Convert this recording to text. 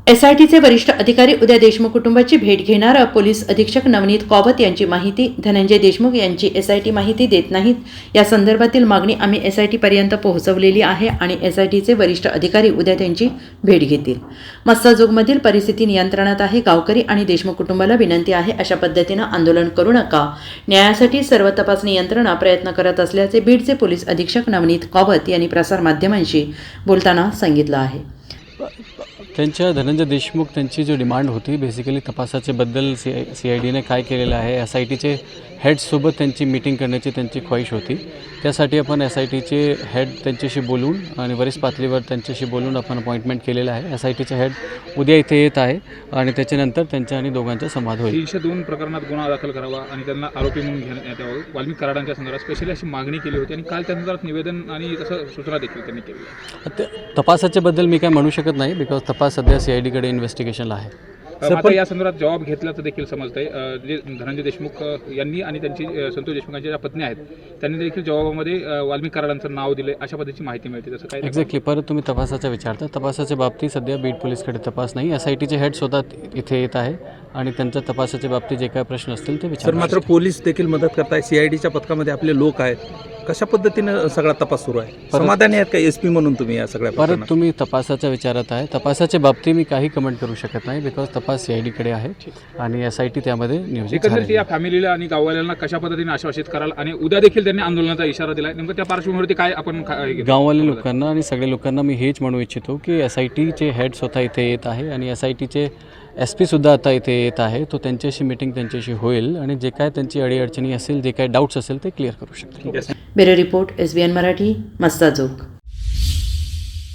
एसआयटीचे वरिष्ठ अधिकारी उद्या देशमुख कुटुंबाची भेट घेणार. पोलीस अधीक्षक नवनीत कौबत यांची माहिती. धनंजय देशमुख यांची एसआयटी माहिती देत नाहीत. या संदर्भातील मागणी आम्ही एसआयटी पर्यंत पोहोचवलेली आहे आणि एसआयटीचे वरिष्ठ अधिकारी उद्या त्यांची भेट घेतील. मस्साजोगमधील परिस्थिती नियंत्रणात आहे. गावकरी आणि देशमुख कुटुंबाला विनंती आहे, अशा पद्धतीनं आंदोलन करू नका. न्यायासाठी सर्व तपासणी यंत्रणा प्रयत्न करत असल्याचे बीडचे पोलीस अधीक्षक नवनीत कौबत यांनी प्रसारमाध्यमांशी बोलताना सांगितलं आहे. त्यांच्या धनंजय देशमुख त्यांची जो डिमांड होती बेसिकली तपासाचे बद्दल CIDने काय केलेलं आहे, SITचे हेडसोबत त्यांची मीटिंग करण्याची त्यांची ख्वाहिश होती. त्यासाठी आपण SITचे हेड त्यांच्याशी बोलून आणि वरिष्ठ पातळीवर त्यांच्याशी बोलून आपण अपॉइंटमेंट केलेलं आहे. SITचे हेड उद्या इथे येत आहे आणि त्याच्यानंतर त्यांच्या आणि दोघांचा संवाद होईल. 302 प्रकरणात गुन्हा दाखल करावा आणि त्यांना आरोपी म्हणून घेण्यात यावं, वाल्मिक कराडांच्या संदर्भात स्पेशली अशी मागणी केली होती आणि काल त्या संदर्भात निवेदन आणि तसं सूचना देखील त्यांनी केली. तपासाच्याबद्दल मी काय म्हणू शकत नाही, बिकॉज तपास सध्या CIDकडे इन्व्हेस्टिगेशनला आहे. आता या संदर्भात जबाब घेतल्याचं देखील समजतंय. जे धनंजय देशमुख यांनी आणि त्यांची संतोष देशमुखांच्या ज्या पत्नी आहेत त्यांनी देखील जबाबामध्ये वाल्मिक कराडांचं नाव दिलं, अशा पद्धतीची माहिती मिळते. तसं काय एक्झॅक्टली. परत तुम्ही तपासाचा विचारता. तपासाच्या बाबतीत सध्या बीड पोलीसकडे तपास नाही. SITचे हेड स्वतः इथे येत आहे आणि त्यांच्या तपासाच्या बाबतीत जे काय प्रश्न असतील ते विचार. मात्र पोलीस देखील मदत करताय. CIDच्या पथकामध्ये आपले लोक आहेत. कशा पद्धतीनं सगळा तपास सुरू आहे? समाधानी आहेत का SP म्हणून तुम्ही या सगळ्या परत तुम्ही तपासाच्या विचारत आहे. तपासाच्या बाबतीत मी काही कमेंट करू शकत नाही, बिकॉज तपास CIDकडे आहे आणि SIT त्यामध्ये नियोजित एकंदरीत या फॅमिलीला आणि गाववाल्यांना कशा पद्धतीने आश्वासित कराल आणि उद्या देखील त्यांनी आंदोलनाचा इशारा दिला, नेमकं त्या पार्श्वभूमीवरती काय आपण गाववाले लोकांना आणि सगळ्या लोकांना मी हेच म्हणू इच्छितो की SITचे हेड स्वतः इथे येत आहे आणि SITचे SP सुद्धा आता इथे येत आहे. तो त्यांच्याशी मीटिंग त्यांच्याशी होईल आणि जे काय त्यांची अडीअडचणी असेल, जे काय डाऊट्स असेल ते क्लिअर करू शकतील. Bureau report SBN Marathi, Massajog.